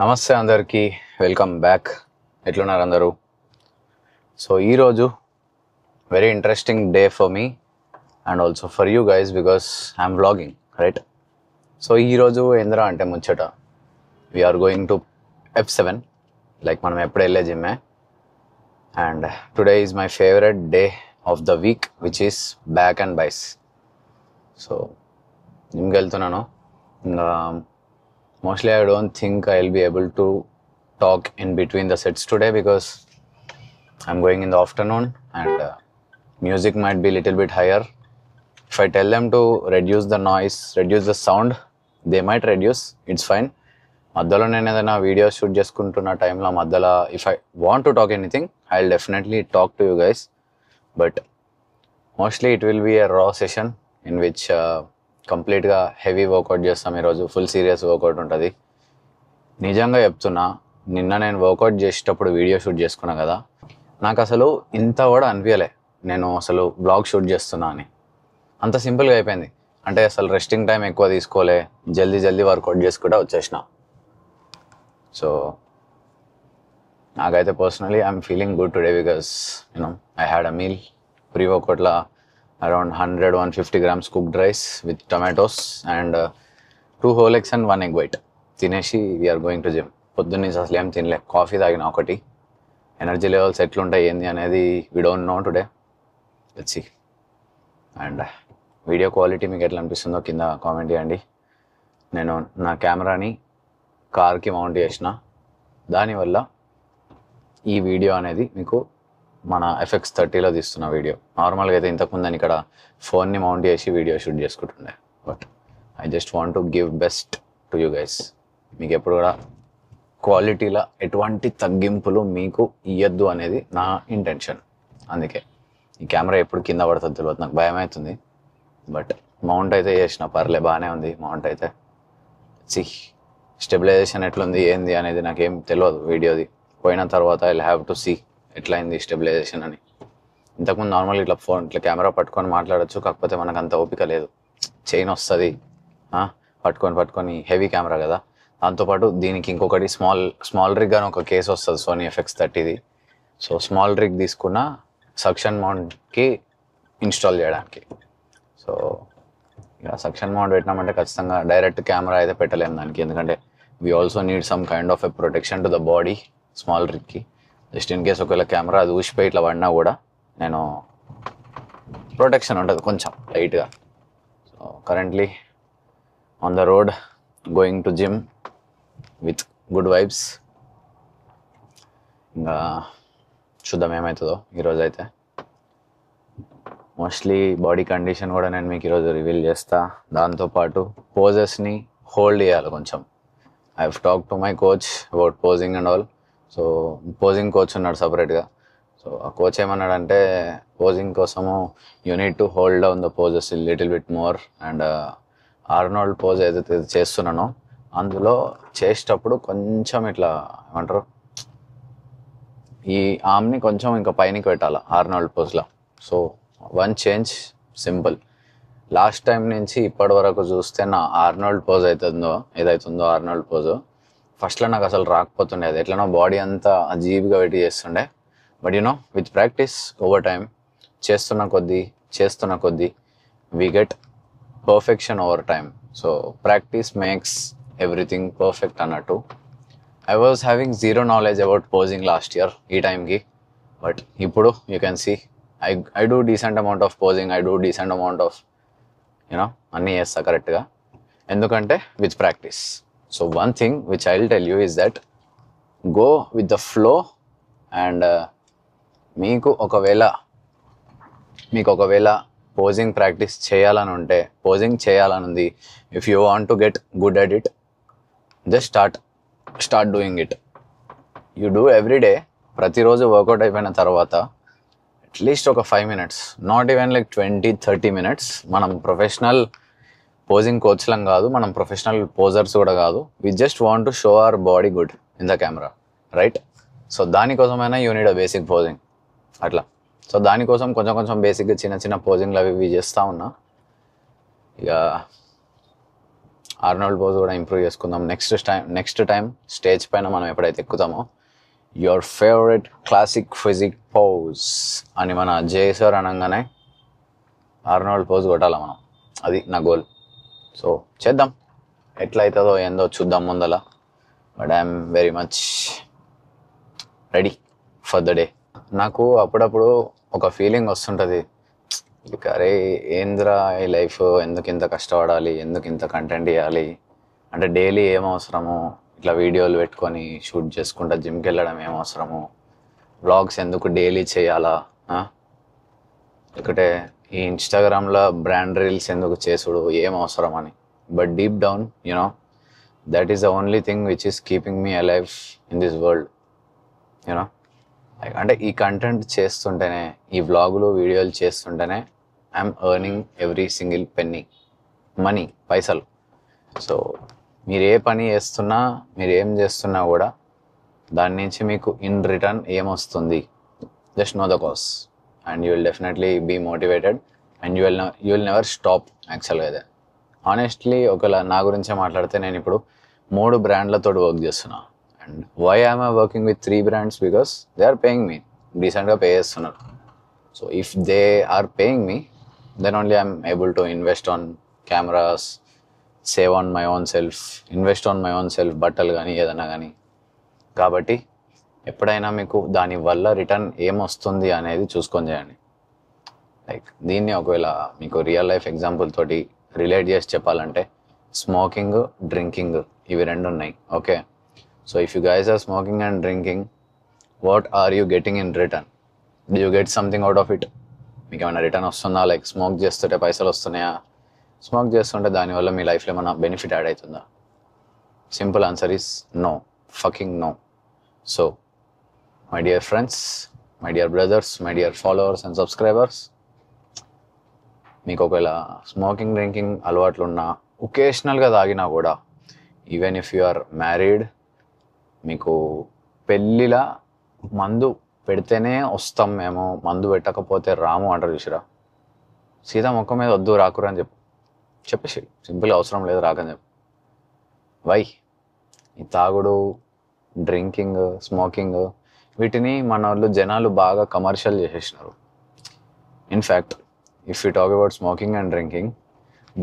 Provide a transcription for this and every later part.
నమస్తే అందరికీ, welcome back. ఎట్లున్నారు అందరూ? సో ఈరోజు very interesting day for me and also for you guys because I'm vlogging, right? So ఈరోజు ఏంద్రా అంటే ముచ్చట, we are going to F7, like మనం ఎప్పుడు వెళ్ళే జిమ్మే. And today is my favourite day of the week which is back and bis. So జిమ్కి వెళ్తున్నాను. ఇంకా mostly I don't think I'll be able to talk in between the sets today because I'm going in the afternoon and music might be a little bit higher. If I tell them to reduce the noise, reduce the sound, they might reduce, it's fine. మధ్యలో నేను ఏదైనా video shoot చేసుకుంటున్న టైంలో మధ్యలో if I want to talk anything I will definitely talk to you guys, but mostly it will be a raw session in which కంప్లీట్గా heavy workout చేస్తాం. ఈరోజు full serious work out ఉంటుంది. నిజంగా చెప్తున్నా, నిన్న నేను వర్కౌట్ చేసేటప్పుడు వీడియో షూట్ చేసుకున్నా కదా, నాకు అసలు ఇంత కూడా అనిపించలే నేను అసలు బ్లాగ్ షూట్ చేస్తున్నా అని. అంత సింపుల్గా అయిపోయింది. అంటే అసలు రెస్టింగ్ టైం ఎక్కువ తీసుకోలే, జల్దీ వర్కౌట్ చేసుకుంటా వచ్చేసిన. సో నాకైతే personally I'm feeling good today because I had a meal. Pre వర్కౌట్లో around 100-150 grams cooked rice with tomatoes and 2 whole eggs and 1 egg white. తినేసి వీఆర్ గోయింగ్ టు జిమ్. పొద్దున్న అసలు ఏం తినలే, కాఫీ తాగిన ఒకటి. ఎనర్జీ లెవెల్స్ ఎట్లుంటాయి ఏంది అనేది we don't know today. Let's see. And video quality మీకు ఎట్లా అనిపిస్తుందో కింద కామెంట్ చేయండి. నేను నా కెమెరాని కార్కి మౌంట్ చేసిన, దానివల్ల ఈ వీడియో అనేది మీకు మన FX30లో తీస్తున్న వీడియో. నార్మల్గా అయితే ఇంతకుముందు నేను ఇక్కడ ఫోన్ని మౌంట్ చేసి వీడియో షూట్ చేసుకుంటుండే, but I just want to give best to you guys. మీకు ఎప్పుడు కూడా క్వాలిటీలో ఎటువంటి తగ్గింపులు మీకు ఇవ్వద్దు అనేది నా ఇంటెన్షన్. అందుకే ఈ కెమెరా ఎప్పుడు కింద పడుతుంది తెలియదు, నాకు భయం అవుతుంది. బట్ మౌంట్ అయితే చేసిన, పర్లే బాగానే ఉంది మౌంట్ అయితే. స్టెబిలైజేషన్ ఎట్లుంది ఏంది అనేది నాకేం తెలియదు. వీడియోది పోయిన తర్వాత ఐ హ్యావ్ టు సీ ఎట్లా అయింది స్టెబిలైజేషన్ అని. ఇంతకుముందు నార్మల్ ఇట్లా ఫోన్ ఇట్లా కెమెరా పట్టుకొని మాట్లాడచ్చు, కాకపోతే మనకు అంత ఓపిక లేదు. చైన్ వస్తుంది పట్టుకొని హెవీ కెమెరా కదా. దాంతోపాటు దీనికి ఇంకొకటి స్మాల్ రిగ్ అని ఒక కేసు వస్తుంది సోనీ FX30ది. సో స్మాల్ రిగ్ తీసుకున్న సక్షన్ మౌంట్కి ఇన్స్టాల్ చేయడానికి. సో ఇక సక్షన్ మౌంట్ పెట్టినామంటే ఖచ్చితంగా డైరెక్ట్ కెమెరా అయితే పెట్టలేము దానికి, ఎందుకంటే we also need some kind of a protection to the body small రిగ్కి. జస్ట్ ఇన్ కేస్ ఒకవేళ కెమెరా అది ఊసిపోయి ఇట్లా పడినా కూడా నేను ప్రొటెక్షన్ ఉంటుంది కొంచెం లైట్గా. So currently on the road going to gym with good vibes. ఇంకా చూద్దాం ఏమవుతుందో ఈరోజు అయితే. మోస్ట్లీ బాడీ కండిషన్ కూడా నేను మీకు ఈరోజు రివీల్ చేస్తా. దాంతోపాటు పోజెస్ని హోల్డ్ చేయాలి కొంచెం. I have talk to my coach about posing and all. So posing coach ఉన్నాడు సపరేట్గా. సో ఆ కోచ్ ఏమన్నాడంటే పోజింగ్ కోసము you need to hold down the poses little bit more. And Arnold pose ఏదైతే చేస్తున్నానో అందులో చేసేటప్పుడు కొంచెం ఇట్లా ఏమంటారు, ఈ ఆర్మ్ని కొంచెం ఇంకా పైనకి పెట్టాలి ఆర్నాల్డ్ పోజ్లో. So one change simple. Last time నుంచి ఇప్పటి వరకు చూస్తే నా ఆర్నాల్డ్ పోజ్ ఏదైతుందో ఆర్నాల్డ్ పోజు ఫస్ట్లో నాకు అసలు రాకపోతుండే. అది ఎట్లనో బాడీ అంతా అజీబ్గా పెట్టి చేస్తుండే. But with practice over time చేస్తున్న కొద్దీ we get perfection over time. So practice makes everything perfect అన్నట్టు. I was having zero knowledge about posing last year ఈ టైంకి. బట్ ఇప్పుడు you can see I do decent amount of posing, I do decent amount of అన్నీ చేస్తా కరెక్ట్గా, ఎందుకంటే with practice. So one thing which I'll tell you is that go with the flow. And మీకు ఒకవేళ posing practice చేయాలని ఉంది, if you want to get good at it, just start doing it. You do every day. ప్రతిరోజు workout అయిపోయిన తర్వాత at least ఒక 5 minutes, not even like 20-30 minutes. మనం professional posing కోచ్లం కాదు, మనం ప్రొఫెషనల్ పోజర్స్ కూడా కాదు. We just want to show our body good in the camera, right? So దానికోసమైనా you need a basic posing అట్లా. సో దానికోసం కొంచెం బేసిక్గా చిన్న పోజింగ్లు అవి చేస్తూ ఉన్నా. ఇక ఆర్నాల్డ్ పోజ్ కూడా ఇంప్రూవ్ చేసుకుందాం. నెక్స్ట్ టైం స్టేజ్ పైన మనం ఎప్పుడైతే ఎక్కుతామో your favourite classic physique pose అని మన జే సార్ అనగానే ఆర్నాల్డ్ పోజ్ కొట్టాలి మనం. అది నా గోల్. సో చేద్దాం, ఎట్లా అవుతుందో ఏందో చూద్దాం ముందల. But I'm very much ready for the day. నాకు అప్పుడప్పుడు ఒక ఫీలింగ్ వస్తుంటుంది, అరే ఏంద్రా ఈ లైఫ్, ఎందుకు ఇంత కష్టపడాలి, ఎందుకు ఇంత కంటెంట్ ఇవ్వాలి, అంటే డైలీ ఏం అవసరము, ఇట్లా వీడియోలు పెట్టుకొని షూట్ చేసుకుంటా జిమ్కి వెళ్ళడం ఏం అవసరము, వ్లాగ్స్ ఎందుకు డైలీ చేయాలా, లేకపోతే ఈ ఇన్స్టాగ్రామ్లో బ్రాండ్ రీల్స్ ఎందుకు చేసుడు ఏం అవసరం అని. But deep down that is the only thing which is keeping me alive in this world. అంటే ఈ కంటెంట్ చేస్తుంటేనే, ఈ వ్లాగులు వీడియోలు చేస్తుంటేనే I'm earning every single penny, money, పైసలు. సో మీరు ఏ పని చేస్తున్నా, మీరు ఏం చేస్తున్నా కూడా దాని నుంచి మీకు ఇన్ రిటర్న్ ఏమొస్తుంది, just know the cause and you will definitely be motivated and you will never stop. యాక్చువల్గా అదే ఆనెస్ట్లీ ఒకవేళ నా గురించే మాట్లాడితే నేను ఇప్పుడు 3 బ్రాండ్లతో వర్క్ చేస్తున్నా. And why I'm working with 3 brands? Because they are paying me, డీసెంట్గా పే చేస్తున్నారు. So if they are paying me then only I'm able to invest on cameras, save on my own self, invest on my own self, బట్టలు కానీ ఏదైనా కానీ. కాబట్టి ఎప్పుడైనా మీకు దానివల్ల రిటర్న్ ఏమొస్తుంది అనేది చూసుకొని చేయండి. లైక్ దీన్ని ఒకవేళ మీకు రియల్ లైఫ్ ఎగ్జాంపుల్ తోటి రిలేట్ చేసి చెప్పాలంటే, స్మోకింగ్, డ్రింకింగ్ ఇవి 2 ఉన్నాయి. Okay, so if you guys are smoking and drinking, what are you getting in return? Do you get something out of it? మీకు ఏమైనా రిటర్న్ వస్తుందా? లైక్ స్మోక్ చేస్తుంటే పైసలు వస్తున్నాయా? స్మోక్ చేస్తుంటే దానివల్ల మీ లైఫ్లో ఏమైనా బెనిఫిట్ యాడ్ అవుతుందా? Simple answer is no, fucking no. So my dear friends, my dear brothers, my dear followers and subscribers, మీకు ఒకవేళ స్మోకింగ్, డ్రింకింగ్ అలవాట్లు ఉన్నా, ఒకేషనల్గా తాగినా కూడా, even if you are married, మీకు పెళ్ళిలా మందు పెడితేనే వస్తాం మేము, మందు పెట్టకపోతే రాము అంటారు చూసిరా, సీదా మొక్క మీద వద్దు రాకురా అని చెప్పేసి సింపుల్గా అవసరం లేదు రాకని చెప్పు. వై? ఈ తాగుడు, డ్రింకింగ్, స్మోకింగ్ వీటిని మన వాళ్ళు జనాలు బాగా కమర్షియల్ చేసేసినారు. In fact if you talk about smoking and drinking,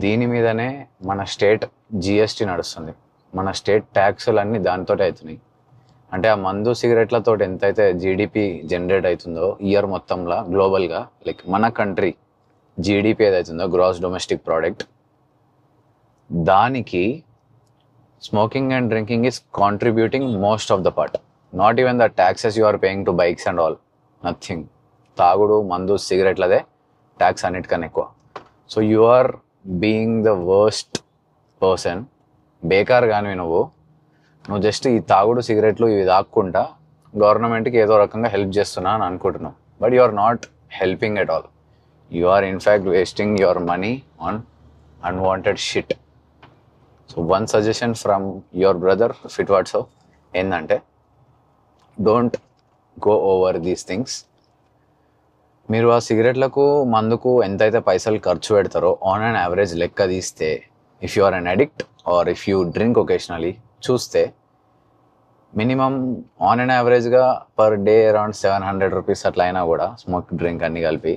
దీని మీదనే మన స్టేట్ జిఎస్టీ నడుస్తుంది, మన స్టేట్ ట్యాక్సులు అన్నీ దానితోటే అవుతున్నాయి. అంటే ఆ మందు సిగరెట్లతో ఎంతైతే జీడిపి జనరేట్ అవుతుందో ఇయర్ మొత్తంలో గ్లోబల్గా, లైక్ మన కంట్రీ జీడిపి ఏదైతుందో గ్రాస్ డొమెస్టిక్ ప్రోడక్ట్, దానికి smoking and drinking is contributing most of the part. Not even the taxes you are paying to bikes and all, nothing. తాగుడు, మందు, సిగరెట్లదే ట్యాక్స్ అన్నిటికన్నా ఎక్కువ. So you are being the worst person. బేకార్ కానీ నువ్వు just ఈ తాగుడు, సిగరెట్లు ఇవి తాక్కుంటా గవర్నమెంట్కి ఏదో రకంగా హెల్ప్ చేస్తున్నా అని అనుకుంటున్నావు. But you are not helping at all. You are in fact wasting your money on unwanted shit. So one suggestion from your brother fit whatso ఏంటంటే, don't go over these things. మీరు ఆ సిగరెట్లకు, మందుకు ఎంతైతే పైసలు ఖర్చు పెడతారో ఆన్ అండ్ యావరేజ్ లెక్క తీస్తే, if you are an addict or if you drink occasionally చూస్తే, మినిమం ఆన్ అండ్ యావరేజ్గా పర్ డే అరౌండ్ 700 రూపీస్ అట్లా అయినా కూడా స్మోక్, డ్రింక్ అన్నీ కలిపి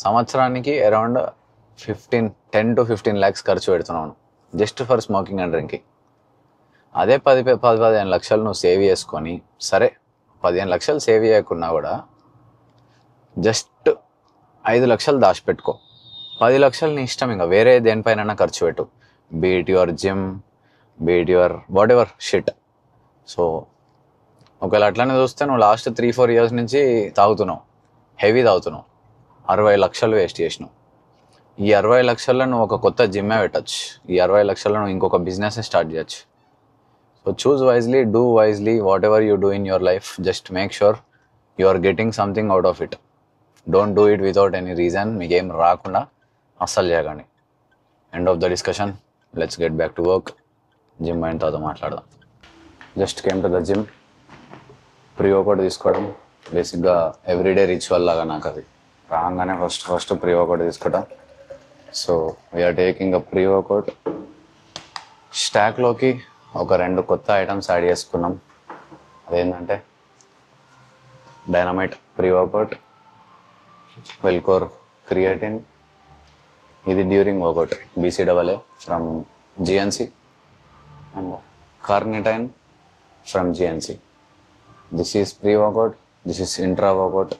సంవత్సరానికి అరౌండ్ 10 to 15 lakhs ఖర్చు పెడుతున్నాను just for smoking and drinking. అదే 15 లక్షలు నువ్వు సేవ్ చేసుకొని, సరే 15 లక్షలు సేవ్ చేయకున్నా కూడా జస్ట్ 5 లక్షలు దాచిపెట్టుకో, 10 లక్షలు నీ ఇష్టం, ఇంకా వేరే దేనిపైన ఖర్చు పెట్టు, beat your gym, beat your what ever shit. So ఒకవేళ అట్లనే చూస్తే నువ్వు లాస్ట్ 3-4 years నుంచి తాగుతున్నావు, హెవీ తాగుతున్నావు, 60 లక్షలు వేస్ట్ చేసినావు. ఈ 60 లక్షల్లో నువ్వు ఒక కొత్త జిమ్మే పెట్టచ్చు, ఈ 60 లక్షల్లో నువ్వు ఇంకొక బిజినెస్ స్టార్ట్ చేయొచ్చు. So choose wisely, do wisely, whatever you do in your life, just make sure you are getting something out of it. Don't do it without any reason. మీకేం రాకుండా అస్సలు చేయకండి. End of the discussion. Let's get back to work. Gym అయిన తర్వాత మాట్లాడదాం. Just came to the gym. Pre workout తీసుకోవడం బేసిక్గా everyday ritual లాగా నాకు అది. రాగానే ఫస్ట్ ప్రీ వర్కౌట్ తీసుకుంటాం. So we're taking a pre workout స్టాక్లోకి ఒక 2 కొత్త ఐటమ్స్ యాడ్ చేసుకున్నాం. అదేంటంటే dynamite pre workout, Wellcore creatine, ఇది during workout BCAA from GNC and carnitine from GNC. This is pre workout, this is intra workout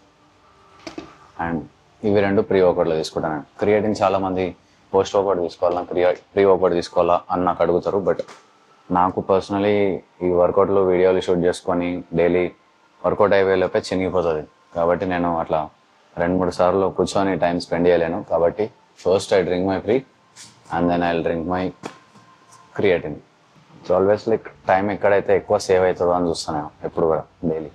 and ఇవి 2 pre వర్కౌట్లో తీసుకుంటాను. Creatine చాలామంది పోస్ట్ వర్కౌట్ తీసుకోవాలా, ప్రీ వర్కౌట్ తీసుకోవాలా అని నాకు అడుగుతారు. బట్ నాకు పర్సనలీ ఈ వర్కౌట్లు వీడియోలు షూట్ చేసుకొని డైలీ వర్కౌట్ అయిపోయేలోపే చినిగిపోతుంది. కాబట్టి నేను అట్లా 2-3 సార్లు కూర్చొని టైం స్పెండ్ చేయలేను. కాబట్టి first I drink my pre and then I drink my creatine. So always like time ఎక్కడైతే ఎక్కువ సేవ్ అవుతుందో అని చూస్తాను ఎప్పుడు కూడా డైలీ.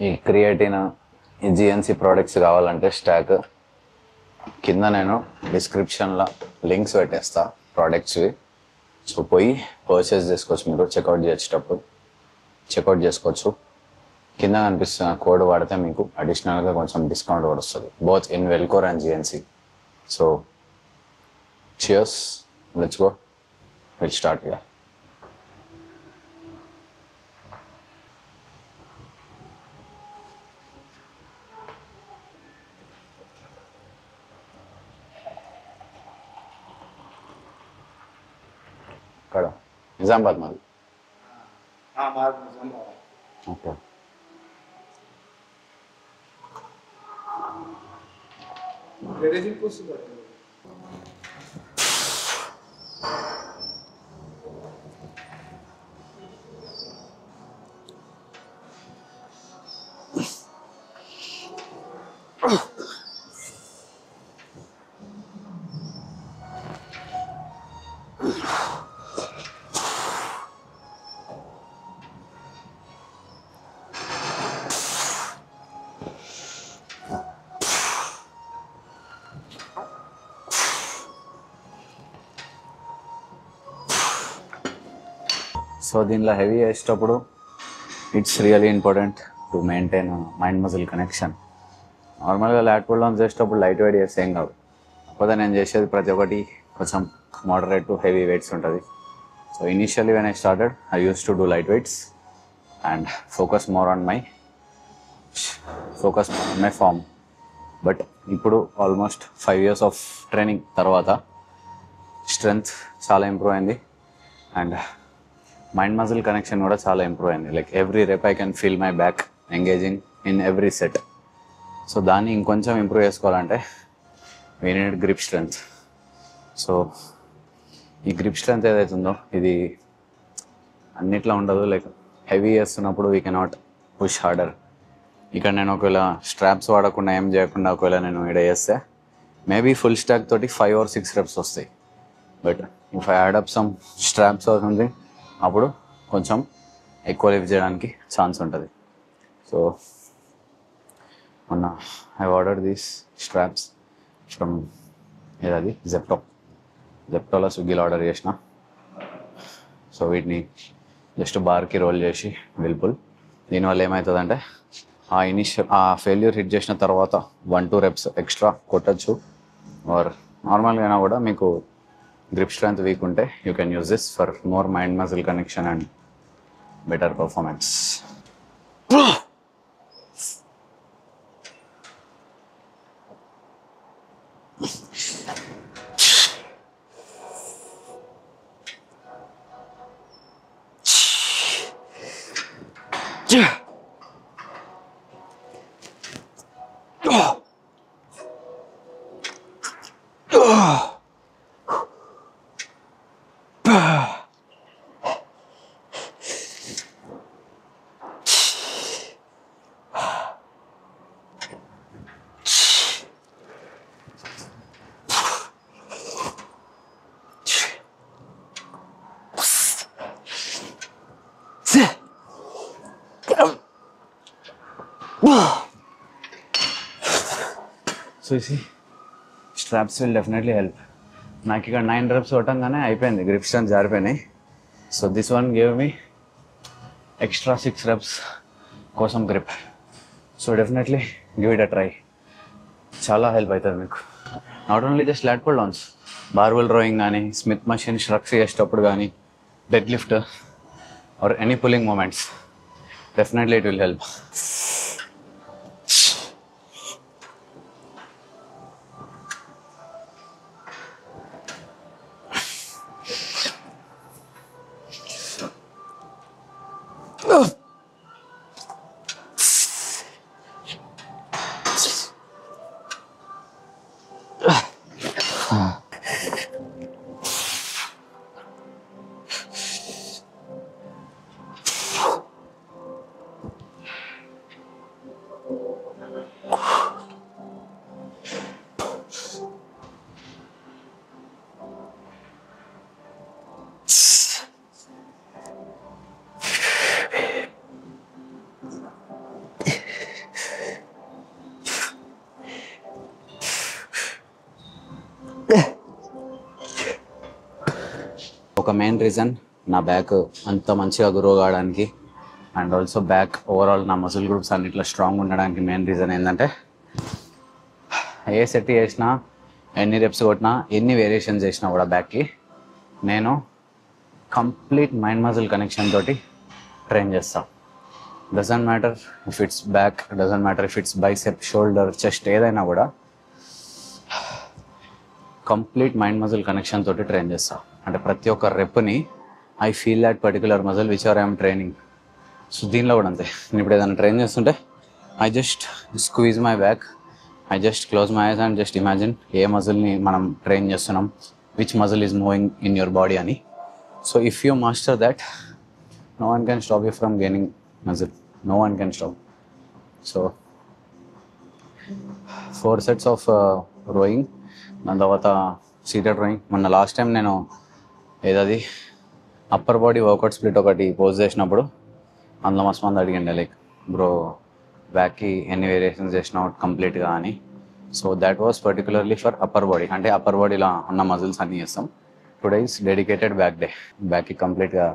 ఈ క్రియేటిన్, ఈ GNC ప్రోడక్ట్స్ కావాలంటే స్టాక్ కింద నేను డిస్క్రిప్షన్లో లింక్స్ పెట్టేస్తా ప్రోడక్ట్స్వి. సో పోయి పర్చేస్ చేసుకోవచ్చు, మీరు చెక్అవుట్ చేసేటప్పుడు చెక్అవుట్ చేసుకోవచ్చు. కింద కనిపిస్తున్న కోడ్ వాడితే మీకు అడిషనల్గా కొంచెం డిస్కౌంట్ కూడా వస్తుంది, both in Wellcore and GNC. So cheers, let's go, will start here. ఇక్కడ నిజామాబాద్ మాది. ఓకే. సో దీనిలో హెవీ వేసేటప్పుడు it's really important to maintain mind muscle connection. నార్మల్గా ల్యాట్ పుల్ డౌన్ చేసేటప్పుడు లైట్ వెయిట్ చేస్తే ఏం కాదు. కాకపోతే నేను చేసేది ప్రతి ఒక్కటి కొంచెం మోడరేట్ టు హెవీ వెయిట్స్ ఉంటుంది. So initially when I started I use to do light weights and focus more on my form. But ఇప్పుడు ఆల్మోస్ట్ 5 years ఆఫ్ ట్రైనింగ్ తర్వాత స్ట్రెంగ్త్ చాలా ఇంప్రూవ్ అయింది అండ్ మైండ్ మజిల్ కనెక్షన్ కూడా చాలా improve అయింది. Like every rep I can feel my back engaging in every set. So దాన్ని ఇంకొంచెం improve చేసుకోవాలంటే we need grip strength. So ఈ గ్రిప్ స్ట్రెంగ్త్ ఏదైతుందో ఇది అన్నిట్లో ఉండదు. లైక్ హెవీ చేస్తున్నప్పుడు వీ కెనాట్ పుష్ హార్డర్. ఇక్కడ నేను ఒకవేళ స్ట్రాప్స్ వాడకుండా ఏం చేయకుండా ఒకవేళ నేను ఇక్కడ చేస్తే మేబీ ఫుల్ స్టాక్ తోటి 5 or 6 reps వస్తాయి. But if I add up some straps అవుతుంది అప్పుడు కొంచెం ఎక్కువ లిఫ్ట్ చేయడానికి ఛాన్స్ ఉంటుంది. సో మొన్న I order these straps from ఏదది జెప్టోలో స్విగ్గీలో ఆర్డర్ చేసిన. సో వీటిని జస్ట్ బార్కి రోల్ చేసి విల్పుల్. దీనివల్ల ఏమవుతుందంటే ఆ ఫెయిల్యూర్ హిట్ చేసిన తర్వాత 1-2 reps ఎక్స్ట్రా కొట్టచ్చు. ఆర్ నార్మల్గా అయినా కూడా మీకు గ్రిప్ స్ట్రెంత్ వీక్ ఉంటే you can use this for more mind muscle connection and better performance. So ఈ స్ట్రాప్స్ విల్ డెఫినెట్లీ హెల్ప్. నాకు ఇక్కడ 9 reps కొట్టంగానే అయిపోయింది, గ్రిప్ స్ట్రెంత్ జారిపోయినాయి. So this one gave me extra 6 reps కోసం grip. So definitely give it a try. చాలా help అవుతుంది మీకు. Not only just lat pull downs, barbell rowing కానీ, స్మిత్ మషిన్ స్ట్రక్స్ చేసేటప్పుడు కానీ, dead lift or any pulling movements, definitely it will help. ఒక main reason నా back అంత మంచిగా గ్రో కావడానికి అండ్ ఆల్సో బ్యాక్ ఓవరాల్ నా మజిల్ గ్రూప్స్ అన్నిట్లో స్ట్రాంగ్ ఉండడానికి మెయిన్ రీజన్ ఏంటంటే, ఏ సెట్ చేసినా, ఎన్ని రెప్స్ కొట్టినా, ఎన్ని వేరియేషన్స్ చేసినా కూడా బ్యాక్కి నేను కంప్లీట్ మైండ్ మజిల్ కనెక్షన్ తోటి ట్రైన్ చేస్తాను. Doesn't matter if it's back, doesn't matter if it's bicep, shoulder, chest, ఏదైనా కూడా కంప్లీట్ మైండ్ మజిల్ కనెక్షన్ తోటి ట్రైన్ చేస్తాను. అంటే ప్రతి ఒక్క రెప్ని I feel that particular muscle which are I'm training. So దీనిలో కూడా అంతే. నేను ఇప్పుడు ఏదైనా ట్రైన్ చేస్తుంటే I just squeeze my back, I just close my eyes and just imagine ఏ మజిల్ని మనం ట్రైన్ చేస్తున్నాం, which muscle is moving in your body అని. So if you master that, no one can stop you from gaining muscle, no one can stop. So 4 sets of rowing, దాని తర్వాత seated rowing. మొన్న last time నేను ఏదది upper body workout split ఒకటి pose చేసినప్పుడు అందులో మస్తు మంది అడిగండి, లైక్ బ్రో బ్యాక్కి ఎన్ని వేరియేషన్స్ చేసినావు కంప్లీట్గా అని. So that was particularly for upper body. అంటే అప్పర్ బాడీలో ఉన్న మజిల్స్ అన్నీ చేస్తాం. Today is dedicated back day. బ్యాక్కి కంప్లీట్గా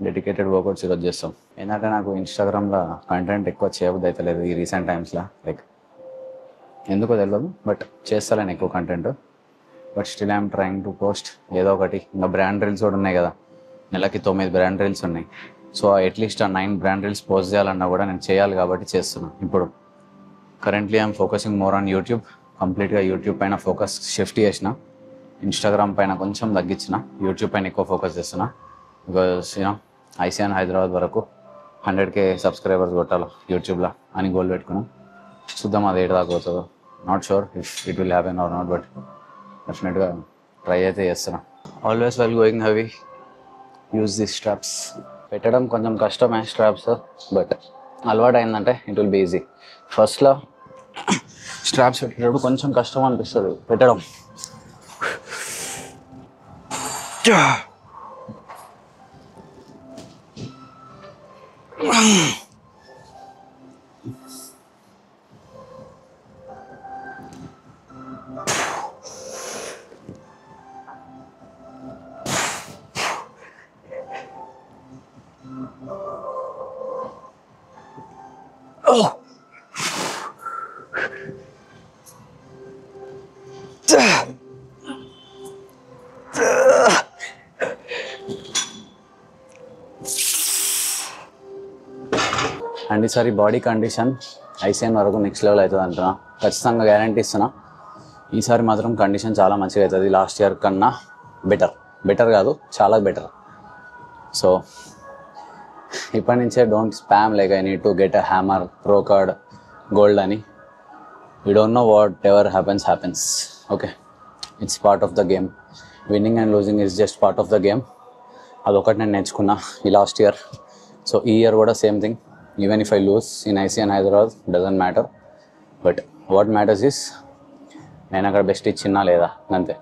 డెడికేటెడ్ వర్కౌట్స్ ఈరోజు చేస్తాం. ఏంటంటే నాకు ఇన్స్టాగ్రామ్లో కంటెంట్ ఎక్కువ చేయబుద్ధి అవుతలేదు ఈ రీసెంట్ టైమ్స్లో, లైక్ ఎందుకో తెలియదు, బట్ చేస్తాను ఎక్కువ content. But still I'm trying to post ఏదో ఒకటి. ఇంకా బ్రాండ్ రీల్స్ కూడా ఉన్నాయి కదా, నెలకి 9 బ్రాండ్ రీల్స్ ఉన్నాయి. సో అట్లీస్ట్ ఆ 9 బ్రాండ్ రీల్స్ పోస్ట్ చేయాలన్నా కూడా నేను చేయాలి కాబట్టి చేస్తున్నాను. ఇప్పుడు currently I'm focusing more on YouTube. కంప్లీట్గా యూట్యూబ్ పైన ఫోకస్ షిఫ్ట్ చేసిన, ఇన్స్టాగ్రామ్ పైన కొంచెం తగ్గించిన, యూట్యూబ్ పైన ఎక్కువ ఫోకస్ చేస్తున్నా. బికాస్ ఐసీఎన్ హైదరాబాద్ వరకు 100K సబ్స్క్రైబర్స్ కొట్టాలి యూట్యూబ్లో అని గోల్ పెట్టుకున్నాం. చూద్దాం అది ఏడు దాకా పోతుందో. Not sure if it will happen or not, but డెఫినెట్గా ట్రై అయితే చేస్తున్నా. Always well going heavy, use this straps. పెట్టడం కొంచెం కష్టమే స్ట్రాప్స్, బట్ అలవాటు అయిందంటే ఇట్ విల్ బీ ఈజీ. ఫస్ట్లో స్ట్రాప్స్ పెట్టేటప్పుడు కొంచెం కష్టం అనిపిస్తుంది పెట్టడం. అండ్ ఈసారి బాడీ కండిషన్ ఐసీఎన్ వరకు నెక్స్ట్ లెవెల్ అవుతుంది అంటున్నా, ఖచ్చితంగా గ్యారంటీ ఇస్తున్నా. ఈసారి మాత్రం కండిషన్ చాలా మంచిగా అవుతుంది, లాస్ట్ ఇయర్ కన్నా బెటర్ కాదు చాలా బెటర్. సో ఇప్పటి నుంచే don't spam like I need to get a hammer, pro card, gold అని. You don't know whatever happens. Okay, it's part of the game. Winning and losing is just part of the game. అదొకటి నేను నేర్చుకున్నా ఈ last year. So ఈ year కూడా same thing. Even if I lose in ICN Hyderabad doesn't matter, but what matters is నేను అక్కడ best ఇచ్చినా లేదా అంతే.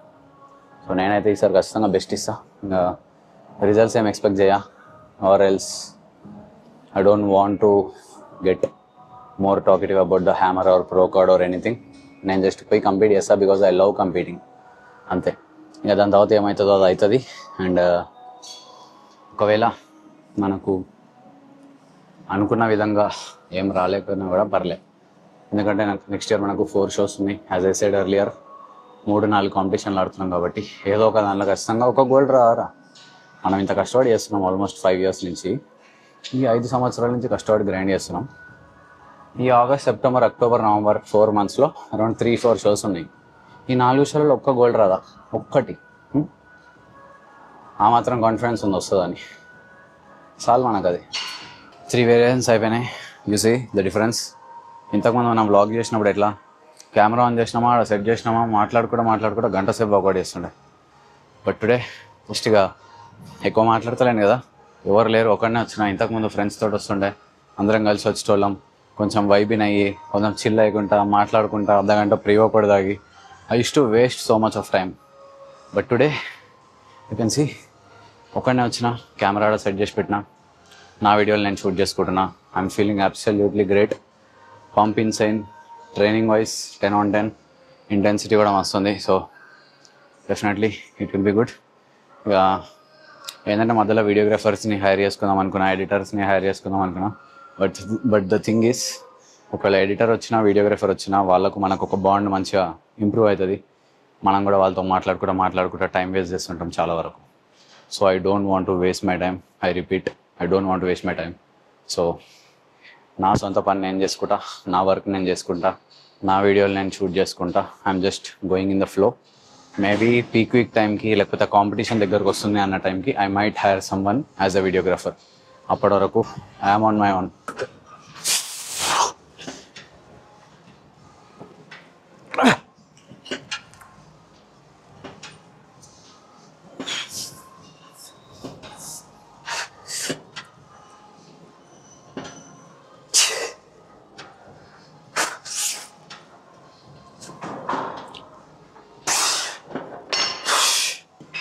సో నేనైతే ఈసారి ఖచ్చితంగా బెస్ట్ ఇస్తా. ఇంకా రిజల్ట్స్ ఏం ఎక్స్పెక్ట్ చేయ, or else I don't want to get more talkative about the hammer or pro card or anything. నేను జస్ట్ పోయి కంపీట్ చేస్తా బికాజ్ ఐ లవ్ కంపీటింగ్ అంతే. ఇంకా దాని తర్వాత ఏమవుతుందో అది అవుతుంది. అండ్ ఒకవేళ మనకు అనుకున్న విధంగా ఏం రాలేకపోయినా కూడా పర్లే, ఎందుకంటే నెక్స్ట్ ఇయర్ మనకు 4 షోస్ ఉన్నాయి. యాజ్ ఐ సెడ్ ఎర్లియర్ 3-4 కాంపిటీషన్లు ఆడుతున్నాం కాబట్టి ఏదో ఒక దానిలో ఖచ్చితంగా ఒక గోల్డ్ రారా. మనం ఇంత కష్టపడి చేస్తున్నాం ఆల్మోస్ట్ 5 years నుంచి. ఈ 5 సంవత్సరాల నుంచి కష్టపడి గ్రైండ్ చేస్తున్నాం. ఈ ఆగస్ట్, సెప్టెంబర్, అక్టోబర్, నవంబర్ 4 monthsలో అరౌండ్ 3-4 షోస్ ఉన్నాయి. ఈ 4 షోలలో ఒక్క గోల్డ్ రాదా, ఒక్కటి. ఆ మాత్రం కాన్ఫిడెన్స్ ఉంది వస్తుందని. చాలు మనకు అది. 3 వేరియేషన్స్ అయిపోయినాయి. You see the difference. ఇంతకుముందు మనం వ్లాగ్ చేసినప్పుడు ఎట్లా కెమెరా ఆన్ చేసినామా, అక్కడ సెట్ చేసినామా, మాట్లాడుకుంటూ గంట సేపు వర్కౌట్ చేస్తుండే. బట్ టుడే జస్ట్గా ఎక్కువ మాట్లాడతలేను కదా, ఎవరు లేరు, ఒకరినే వచ్చిన. ఇంతకుముందు ఫ్రెండ్స్ తోటి వస్తుండే, అందరం కలిసి వచ్చేటోళ్ళం. కొంచెం వైబిన్ అయ్యి, కొంచెం చిల్ అయ్యకుంటా, మాట్లాడుకుంటా, అర్ధగంట ప్రీ వర్కౌట్ తాగి. I use to waste so much of time. But today you can see ఒకరినే వచ్చిన, కెమెరా ఆడ సెట్ చేసి పెట్టిన, నా వీడియోలు నేను షూట్ చేసుకుంటున్నా. I'm feeling absolutely great. Pump insane. Training wise 10 on 10. Intensity కూడా వస్తుంది. So definitely it will be good. ఇక ఏంటంటే మధ్యలో వీడియోగ్రాఫర్స్ని హైర్ చేసుకుందాం అనుకున్నా, ఎడిటర్స్ని హైర్ చేసుకుందాం అనుకున్నా. బట్ ద థింగ్ ఈస్, ఒకవేళ ఎడిటర్ వచ్చినా, వీడియోగ్రాఫర్ వచ్చినా, వాళ్ళకు మనకు ఒక బాండ్ మంచిగా ఇంప్రూవ్ అవుతుంది. మనం కూడా వాళ్ళతో మాట్లాడుకుంటా టైం వేస్ట్ చేస్తుంటాం చాలా వరకు. So I don't want to waste my time. I repeat, I don't want to waste my time. So నా సొంత పని నేను చేసుకుంటా, నా వర్క్ నేను చేసుకుంటా, నా వీడియోలు నేను షూట్ చేసుకుంటా. I'm just going in the flow. Maybe peak week టైంకి, లేకపోతే కాంపిటీషన్ దగ్గరకు వస్తుంది అన్న టైంకి I might hire someone as a videographer. అప్పటి వరకు ఐఎమ్ ఆన్ మై ఓన్.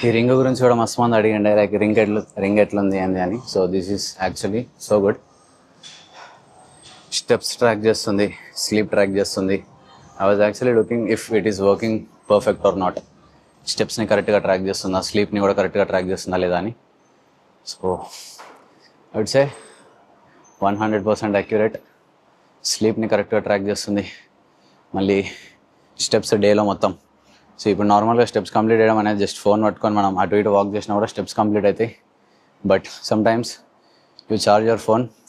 ఈ రింగ్ గురించి కూడా మస్తు మంది అడిగండి, లైక్ రింగ్ ఎట్లుంది ఏంది అని. So this is actually so good. Steps track చేస్తుంది, స్లీప్ ట్రాక్ చేస్తుంది. I was actually looking if it is working perfect or not. స్టెప్స్ని కరెక్ట్గా ట్రాక్ చేస్తుందా, స్లీప్ని కూడా కరెక్ట్గా ట్రాక్ చేస్తుందా లేదా అని. So I would say 100% accurate. స్లీప్ని కరెక్ట్గా ట్రాక్ చేస్తుంది. మళ్ళీ స్టెప్స్ డేలో మొత్తం. సో ఇప్పుడు నార్మల్గా స్టెప్స్ కంప్లీట్ చేయడం అనేది జస్ట్ ఫోన్ పట్టుకొని మనం అటు ఇటు వాక్ చేసినా కూడా స్టెప్స్ కంప్లీట్ అవుతాయి. But sometimes you charge your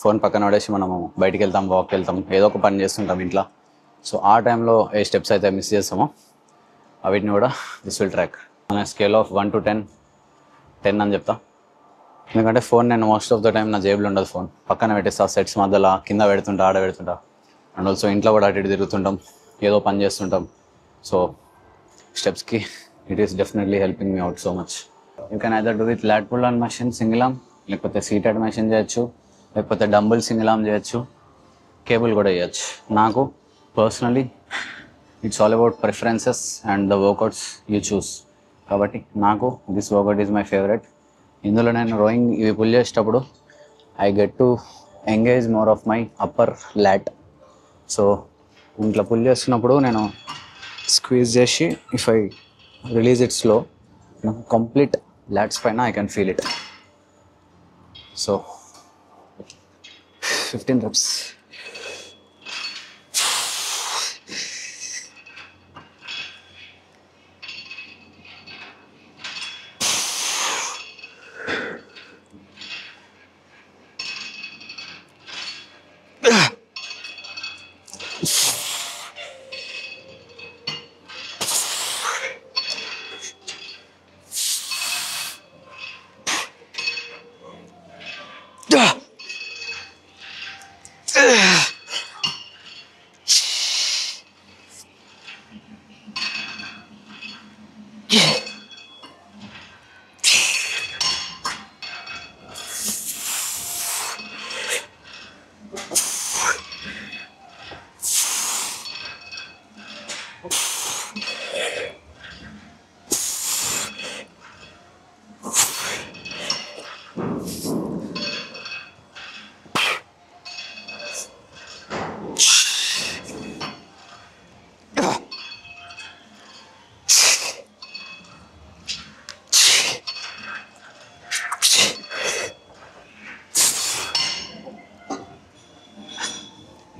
phone పక్కన పడేసి మనము బయటికి వెళ్తాం, వాక్కి వెళ్తాం, ఏదో ఒక పని చేస్తుంటాం ఇంట్లో. సో ఆ టైంలో ఏ స్టెప్స్ అయితే మిస్ చేస్తామో వీటిని కూడా దిస్ విల్ ట్రాక్. మన స్కేల్ ఆఫ్ 1 to 10, 10 అని చెప్తా. ఎందుకంటే ఫోన్ నేను మోస్ట్ ఆఫ్ ద టైం నా జేబులో ఉండదు. ఫోన్ పక్కన పెట్టేస్తా, సెట్స్ మధ్యలో కింద పెడుతుంటా, ఆడ పెడుతుంటా. అండ్ ఆల్సో ఇంట్లో కూడా అటు ఇటు తిరుగుతుంటాం, ఏదో పని చేస్తుంటాం. సో స్టెప్స్కి it is definitely helping me out so much. You can either do with lat pull on machine single arm, లేకపోతే సీటెడ్ మెషిన్ చేయొచ్చు, లేకపోతే డంబుల్ సింగిల్ ఆర్మ్ చేయొచ్చు, కేబుల్ కూడా చేయొచ్చు. నాకు personally it's all about preferences and the workouts you choose. కాబట్టి నాకు this workout is my favourite. ఇందులో నేను రోయింగ్ ఇవి పుల్ చేసేటప్పుడు I get to engage more of my upper ల్యాట్. So ఇంట్లో పుల్ చేస్తున్నప్పుడు నేను స్క్వీజ్ చేసి if I release it slow, నాకు కంప్లీట్ ల్యాట్స్ పైన I can feel it. So 15 reps.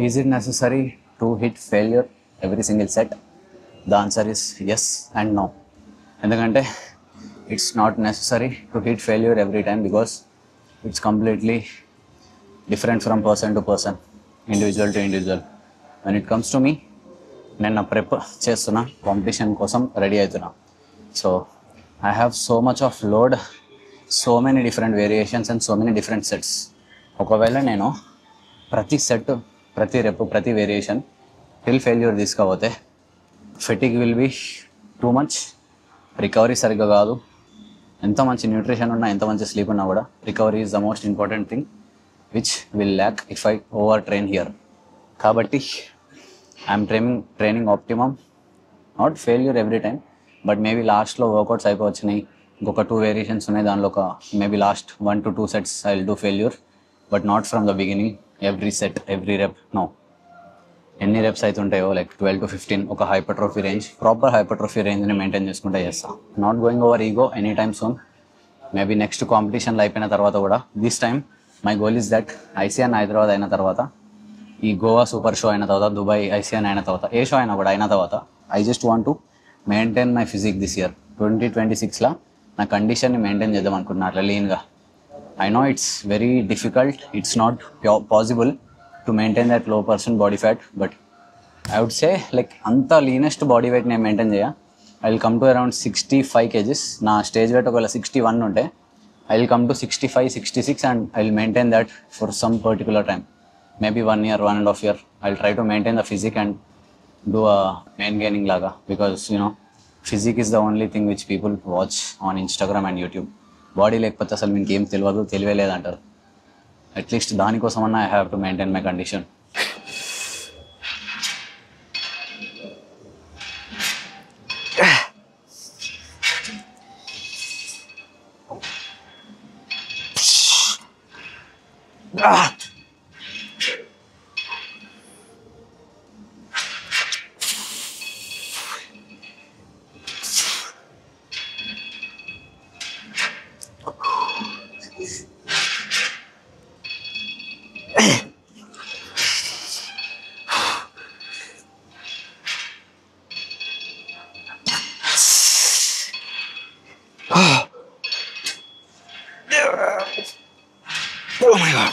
Is it necessary to hit failure every single set? The answer is yes and no. ఎందుకంటే it's not necessary to hit failure every time because it's completely different from person to person, individual to individual. When it comes to me, నేను నా prep చేస్తున్నా, competition కోసం ready అవుతున్నా. So I have so much of load, so many different variations and so many different sets. ఒకవేళ నేను ప్రతి set, ప్రతి rep, ప్రతి వేరియేషన్ టిల్ ఫెయిల్యూర్ తీసుకపోతే fatigue will be too much, recovery సరిగ్గా కాదు. ఎంత మంచి న్యూట్రిషన్ ఉన్నా, ఎంత మంచి స్లీప్ ఉన్నా కూడా recovery is the most important thing which will lack if I over train here. కాబట్టి I'm training optimum, not failure every time, but maybe లాస్ట్లో వర్కౌట్స్ అయిపోవచ్చినాయి, ఇంకొక 2 వేరియేషన్స్ ఉన్నాయి, దానిలో ఒక maybe last 1 to 2 sets I will do failure, but not from the beginning every set every rep. No, ఎన్ని reps అయితే ఉంటాయో లైక్ 12 to 15 ఒక hypertrophy range, proper hypertrophy రేంజ్ని maintain చేసుకుంటే చేస్తాను. Not going over ego any time soon. Maybe next కాంపిటీషన్లో అయిపోయిన తర్వాత కూడా this time my goal is that ICN Hyderabad అయిన తర్వాత, ఈ గోవా సూపర్ షో అయిన తర్వాత, దుబాయ్ ఐసీఎన్ అయిన తర్వాత, ఏ షో అయినా కూడా అయిన తర్వాత, I just want to maintain my physique this year 2026లా నా కండిషన్ని మెయింటైన్ చేద్దాం అనుకుంటున్నా అట్లా లీన్గా. I know it's very difficult, it's not possible to maintain that low percent body fat, but I would say like anta leanest body weight ne maintain cheya, I will come to around 65 kgs. Na stage weight okala 61 unte I will come to 65, 66 and I will maintain that for some particular time, maybe 1 year, 1.5 year. I will try to maintain the physique and do a main gaining laga, because you know physique is the only thing which people watch on Instagram and YouTube. Body లేకపోతే అసలు మీకు ఏం తెలియే లేదంటారు. At least దానికోసమన్నా I have to maintain my condition. Oh my god.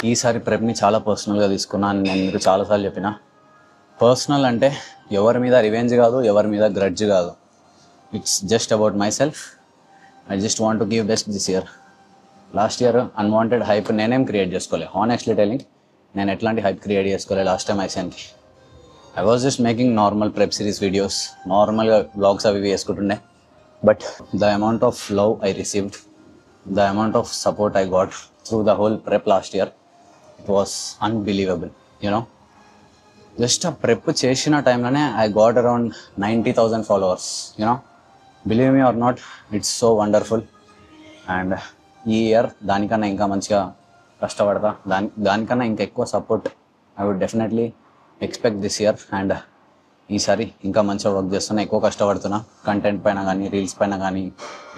ఈసారి ప్రెప్ని చాలా పర్సనల్గా తీసుకున్నాను. నేను మీకు చాలాసార్లు చెప్పిన, పర్సనల్ అంటే ఎవరి మీద రివెంజ్ కాదు, ఎవరి మీద గ్రడ్జ్ కాదు. It's just about myself. I just want to give best this year. Last year unwanted hype నేనేం క్రియేట్ చేసుకోలే. హానెస్ట్లీ టెలింగ్, నేను ఎట్లాంటి హైప్ క్రియేట్ చేసుకోలే లాస్ట్ టైం ఐసీఎన్కి. I was just making normal prep series videos, నార్మల్గా blogs అవి వేసుకుంటుండే. But the amount of love I received, the amount of support I got through the whole prep last year, it was unbelievable, you know. Just a prep chesina time lone I got around 90,000 followers, you know. Believe me or not, it's so wonderful. And ee year danikana inka manchiga kashtapadta, danikana inka ekkuva support I would definitely expect this year. And ఈసారి ఇంకా మంచిగా work చేస్తున్నా, ఎక్కువ కష్టపడుతున్నా content పైన కానీ, reels పైన కానీ,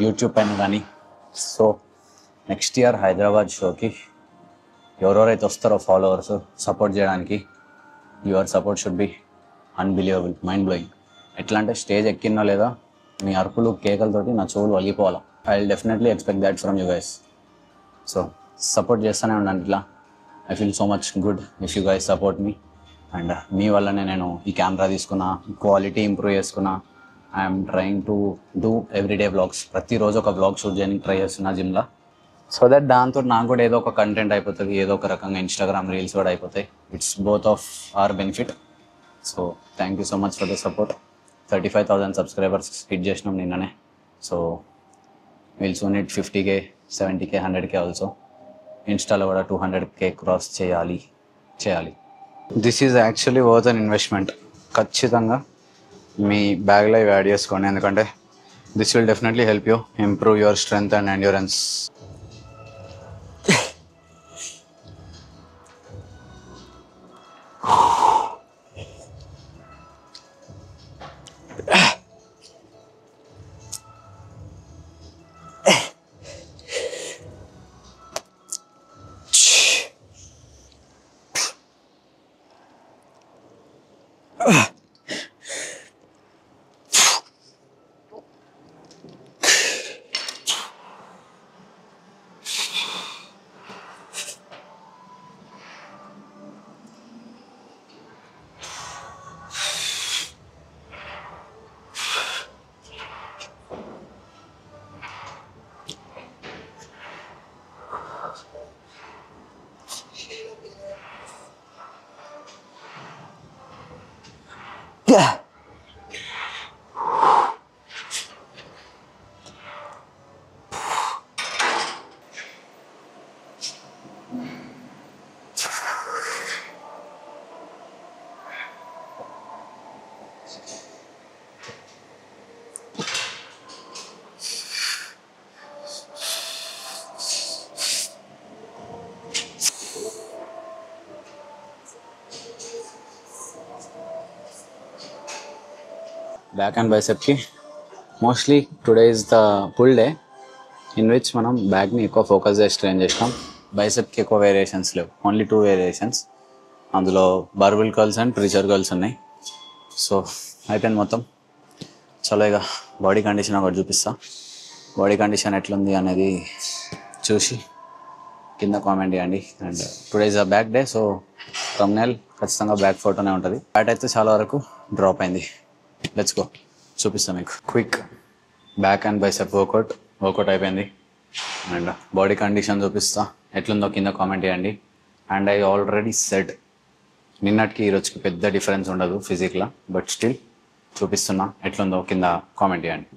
YouTube పైన కానీ. సో నెక్స్ట్ ఇయర్ హైదరాబాద్ షోకి ఎవరెవరైతే వస్తారో ఫాలోవర్స్ సపోర్ట్ చేయడానికి, your support should be unbelievable, mind blowing. ఎట్లా అంటే స్టేజ్ ఎక్కినో లేదా మీ అరుపులు కేకలతోటి నా చెవులు వలిగిపోవాలా. I will definitely expect that from you guys. So support చేస్తూనే ఉండండి ఇట్లా. I feel so much good if you guys support me. And మీ వల్లనే నేను ఈ కెమెరా తీసుకున్నా, క్వాలిటీ ఇంప్రూవ్ చేసుకున్నా. I'm trying to do everyday vlogs. ప్రతిరోజు ఒక వ్లాగ్ షూట్ చేయడానికి ట్రై చేస్తున్నా జిమ్లో. సో దట్ దాంతో నాకు కూడా ఏదో ఒక కంటెంట్ అయిపోతుంది, ఏదో ఒక రకంగా ఇన్స్టాగ్రామ్ రీల్స్ కూడా అయిపోతాయి. It's both of our benefit. So thank you so much for the support. 35,000 subscribers hit చేసినాం నిన్ననే. So will soon it 50K, 70K, 100K also. ఇన్స్టాలో కూడా 200K క్రాస్ చేయాలి. This is actually worth an investment. ఖచ్చితంగా మీ బ్యాగ్లో ఇవి add చేసుకోండి, ఎందుకంటే this will definitely help you improve your strength and endurance. Back and బైసెప్కి mostly today is the full day in which మనం బ్యాక్ని ఎక్కువ ఫోకస్ చేసి ట్రైన్ చేసినాం. బైసెప్కి ఎక్కువ వేరియేషన్స్ లేవు, ఓన్లీ 2 వేరియేషన్స్. అందులో barbell curls and preacher curls ఉన్నాయి. సో అయిపోయింది మొత్తం. చలో ఇక బాడీ కండిషన్ ఒకటి చూపిస్తా. బాడీ కండిషన్ ఎట్లుంది అనేది చూసి కింద కామెంట్ చేయండి. And today is a back day, so thumbnail ఖచ్చితంగా బ్యాక్ ఫోటోనే ఉంటుంది. బ్యాట్ అయితే చాలా వరకు డ్రాప్ అయింది. లెట్స్ గో, చూపిస్తాను మీకు. Quick back and bicep workout అయిపోయింది. అండ్ బాడీ కండిషన్ చూపిస్తా, ఎట్లుందో కింద కామెంట్ చేయండి. అండ్ ఐ ఆల్రెడీ సెడ్ నిన్నటికి ఈరోజుకి పెద్ద డిఫరెన్స్ ఉండదు ఫిజిక్లో, బట్ స్టిల్ చూపిస్తున్నా, ఎట్లుందో కింద కామెంట్ చేయండి.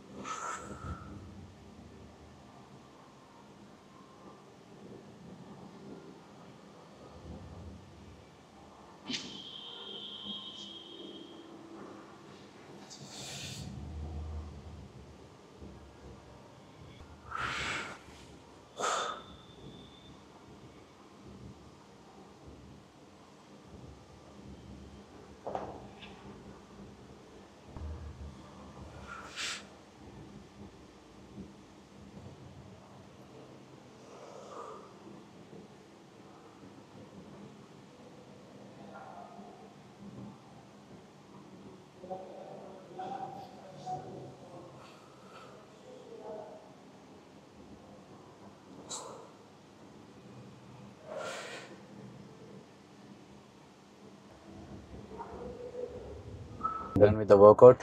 Done with the workout,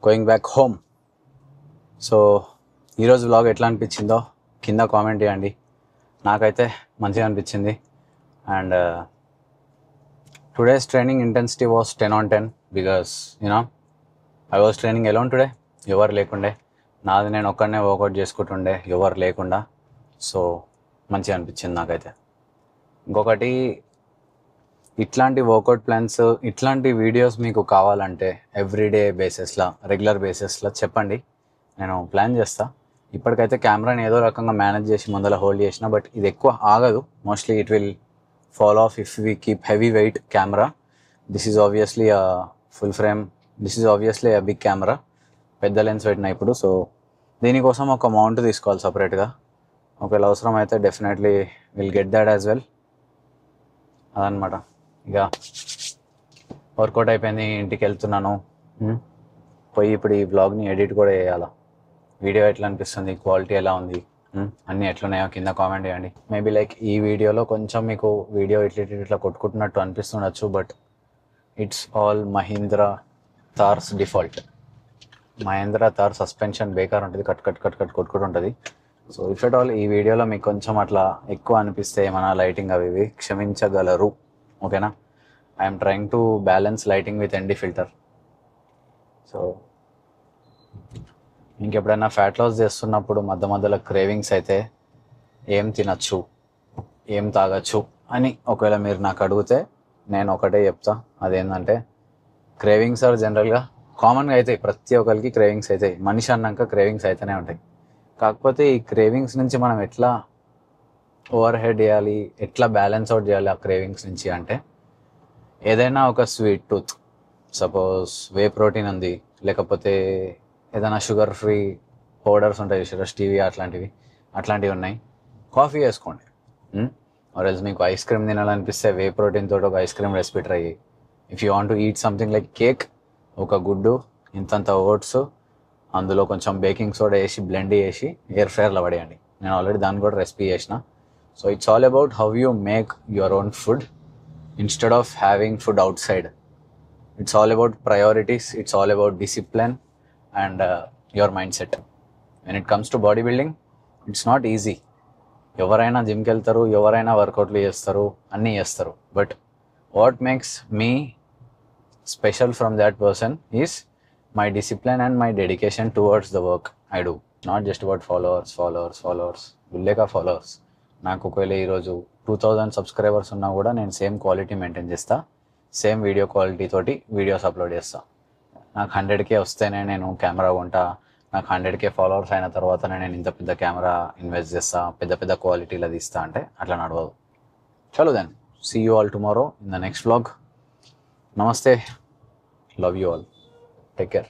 going back home. So ఈరోజు వ్లాగ్ ఎట్లా అనిపించిందో కింద కామెంట్ చేయండి. నాకైతే మంచిగా అనిపించింది. And today's training intensity was 10/10 because I was training alone today. ఎవరు లేకుండే, నాది నేను ఒక్కడనే వర్కౌట్ చేసుకుంటుండే, ఎవరు లేకుండా. సో మంచిగా అనిపించింది నాకైతే. ఇంకొకటి, ఇట్లాంటి వర్కౌట్ ప్లాన్స్, ఇట్లాంటి వీడియోస్ మీకు కావాలంటే ఎవ్రీడే బేసిస్లో, రెగ్యులర్ బేసిస్లో చెప్పండి, నేను ప్లాన్ చేస్తా. ఇప్పటికైతే కెమెరాని ఏదో రకంగా మేనేజ్ చేసి ముందర హోల్డ్ చేసిన, బట్ ఇది ఎక్కువ ఆగదు. Mostly it will fall off if we keep heavy weight camera. This is obviously a full frame, this is obviously a big camera. పెద్ద లెన్స్ పెట్టిన ఇప్పుడు. సో దీనికోసం ఒక మౌంట్ తీసుకోవాలి సపరేట్గా. ఒకవేళ అవసరం అయితే definitely will get that as well. అదనమాట. ఇక వర్కౌట్ అయిపోయింది, ఇంటికి వెళ్తున్నాను. పోయి ఇప్పుడు ఈ వ్లాగ్ని ఎడిట్ కూడా చేయాలా. వీడియో ఎట్లా అనిపిస్తుంది, క్వాలిటీ ఎలా ఉంది, అన్నీ ఎట్లున్నాయో కింద కామెంట్ చేయండి. మేబీ లైక్ ఈ వీడియోలో కొంచెం మీకు వీడియో ఇట్లా కొట్టుకుంటున్నట్టు అనిపిస్తుండొచ్చు, but it's all Mahindra Thar's default. Mahindra Thar suspension బేకార్ ఉంటుంది, కట్ కొట్టుకుంటుంది. సో ఇఫ్ ఎట్ ఆల్ ఈ వీడియోలో మీకు కొంచెం అట్లా ఎక్కువ అనిపిస్తే ఏమైనా లైటింగ్ అవి ఇవి క్షమించగలరు, ఓకేనా. I'm trying to balance lighting with ND filter. So ఇంకెప్పుడైనా ఫ్యాట్ లాస్ చేస్తున్నప్పుడు మధ్య మధ్యలో క్రేవింగ్స్ అయితే ఏం తినచ్చు, ఏం తాగొచ్చు అని ఒకవేళ మీరు నాకు అడిగితే నేను ఒకటే చెప్తా. అదేంటంటే క్రేవింగ్స్ ఆర్ జనరల్గా కామన్గా అవుతాయి, ప్రతి ఒక్కరికి క్రేవింగ్స్ అవుతాయి. మనిషి అన్నాక క్రేవింగ్స్ అయితేనే ఉంటాయి. కాకపోతే ఈ క్రేవింగ్స్ నుంచి మనం ఎట్లా ఓవర్ హెడ్ చేయాలి, ఎట్లా బ్యాలెన్స్ అవుట్ చేయాలి ఆ క్రేవింగ్స్ నుంచి అంటే, ఏదైనా ఒక sweet tooth, suppose whey protein ఉంది, లేకపోతే ఏదైనా షుగర్ ఫ్రీ పౌడర్స్ ఉంటాయి, షుగర్ స్టీవియా అట్లాంటివి ఉన్నాయి, కాఫీ వేసుకోండి. ఆర్ఎల్స్ మీకు ఐస్ క్రీమ్ తినాలనిపిస్తే వే ప్రోటీన్ తోటి ఒక ఐస్ క్రీమ్ రెసిపీ ట్రై చేయి. If you want to eat something like cake, ఒక గుడ్డు, ఇంతంత ఓట్స్, అందులో కొంచెం బేకింగ్ సోడా వేసి బ్లెండ్ చేసి ఎయిర్ ఫ్రైయర్లో పడేయండి. నేను ఆల్రెడీ దాన్ని కూడా రెసిపీ చేసిన. So it's all about how you make your own food instead of having food out side. It's all about priorities, it's all about discipline and your mind set. When it comes to body building, it's not easy. ఎవరైనా జిమ్కి వెళ్తారు, ఎవరైనా వర్కౌట్లు చేస్తారు, అన్నీ చేస్తారు. But what makes me special from that person is my discipline and my dedication towards the work I do. Not just about followers. గుల్లేక followers. నాకు ఒకవేళ ఈరోజు 2000 సబ్స్క్రైబర్స్ ఉన్నా కూడా నేను సేమ్ క్వాలిటీ మెయింటైన్ చేస్తా, సేమ్ వీడియో క్వాలిటీ తోటి videos upload చేస్తా. నాకు 100K వస్తేనే నేను కెమెరా కొంటా, నాకు 100K ఫాలోవర్స్ అయిన తర్వాతనే నేను ఇంత పెద్ద కెమెరా ఇన్వెస్ట్ చేస్తా, పెద్ద క్వాలిటీలో తీస్తా అంటే అట్లా నడవదు. చలో then, see you all tomorrow in the next vlog. Namaste. Love you all. Take care.